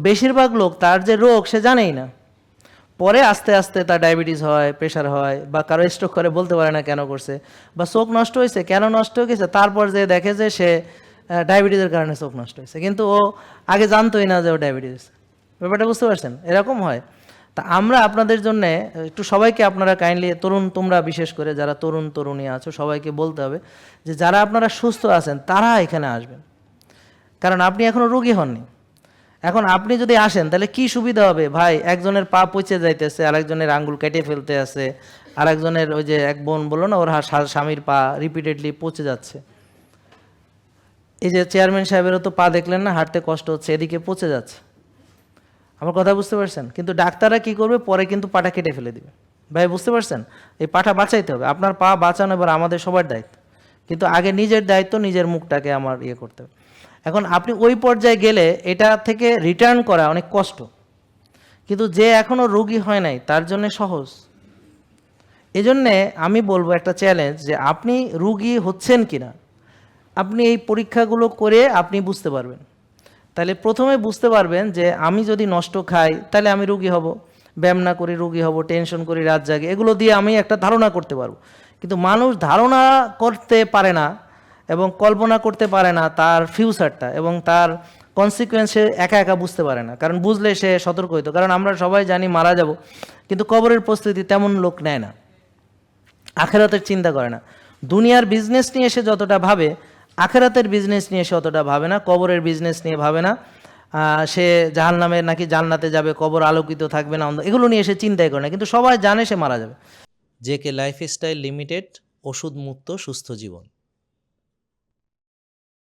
বেশিরভাগ লোক তার যে রোগ সে জানেই না, পরে আস্তে আস্তে তার ডায়াবেটিস হয়, প্রেশার হয়, বা কারো স্ট্রোক করে বলতে পারে না কেন করছে, বা চোখ নষ্ট হয়েছে কেন নষ্ট হয়ে গেছে, তারপর যে দেখে যে সে ডায়াবেটিসের কারণে চোখ নষ্ট হয়েছে, কিন্তু ও আগে জানতোই না যে ও ডায়াবেটিস। ব্যাপারটা বুঝতে পারছেন? এরকম হয়। তা আমরা আপনাদের জন্য একটু সবাইকে, আপনারা কাইন্ডলি, তোমরা বিশেষ করে যারা তরুণী আছো, সবাইকে বলতে হবে যে যারা আপনারা সুস্থ আছেন তারা এখানে আসবেন, কারণ আপনি এখনও রোগী হননি। এখন আপনি যদি আসেন তাহলে কি সুবিধা হবে ভাই? একজনের পা পচে যাইতেছে, আরেকজনের আঙ্গুল কেটে ফেলতে আছে, আরেকজনের ওই যে এক বোন বললো না ওর স্বামীর পা রিপিটেডলি পচে যাচ্ছে, এই যে চেয়ারম্যান সাহেবেরও তো পা দেখলেন না, হাঁটতে কষ্ট হচ্ছে, এদিকে পচে যাচ্ছে। আমার কথা বুঝতে পারছেন? কিন্তু ডাক্তাররা কি করবে, পরে কিন্তু পাটা কেটে ফেলে দিবে। ভাই বুঝতে পারছেন? এই পাটা বাঁচাইতে হবে, আপনার পা বাঁচানো এবার আমাদের সবার দায়িত্ব, কিন্তু আগে নিজের দায়িত্ব, নিজের মুখটাকে আমার করতে হবে। এখন আপনি ওই পর্যায়ে গেলে এটা থেকে রিটার্ন করা অনেক কষ্ট, কিন্তু যে এখনও রোগী হয় নাই তার জন্য সহজ। এজন্যে আমি বলবো একটা চ্যালেঞ্জ, যে আপনি রোগী হচ্ছেন কিনা আপনি এই পরীক্ষাগুলো করে আপনি বুঝতে পারবেন। তাহলে প্রথমে বুঝতে পারবেন যে আমি যদি নষ্ট খাই তাহলে আমি রোগী হব, ব্যায়াম না করি রোগী হব, টেনশন করি রাত জাগে, এগুলো দিয়ে আমি একটা ধারণা করতে পারবো। কিন্তু মানুষ ধারণা করতে পারে না এবং কল্পনা করতে পারে না তার ফিউচারটা এবং তার কনসিকুয়েন্সে একা একা বুঝতে পারে না, কারণ বুঝলে সে সতর্ক হইতো। কারণ আমরা সবাই জানি মারা যাব, কিন্তু কবরের প্রস্তুতি তেমন লোক নেয় না, আখেরাতের চিন্তা করে না। দুনিয়ার বিজনেস নিয়ে এসে যতটা ভাবে, আখেরাতের বিজনেস নিয়ে এসে অতটা ভাবে না, কবরের বিজনেস নিয়ে ভাবে না। সে জাহান্নামে নাকি জান্নাতে যাবে, কবর আলোকিত থাকবে না, এগুলো নিয়ে এসে চিন্তাই করে না, কিন্তু সবাই জানে সে মারা যাবে। জেকে লাইফস্টাইল লিমিটেড, ওষুধ মুক্ত সুস্থ জীবন।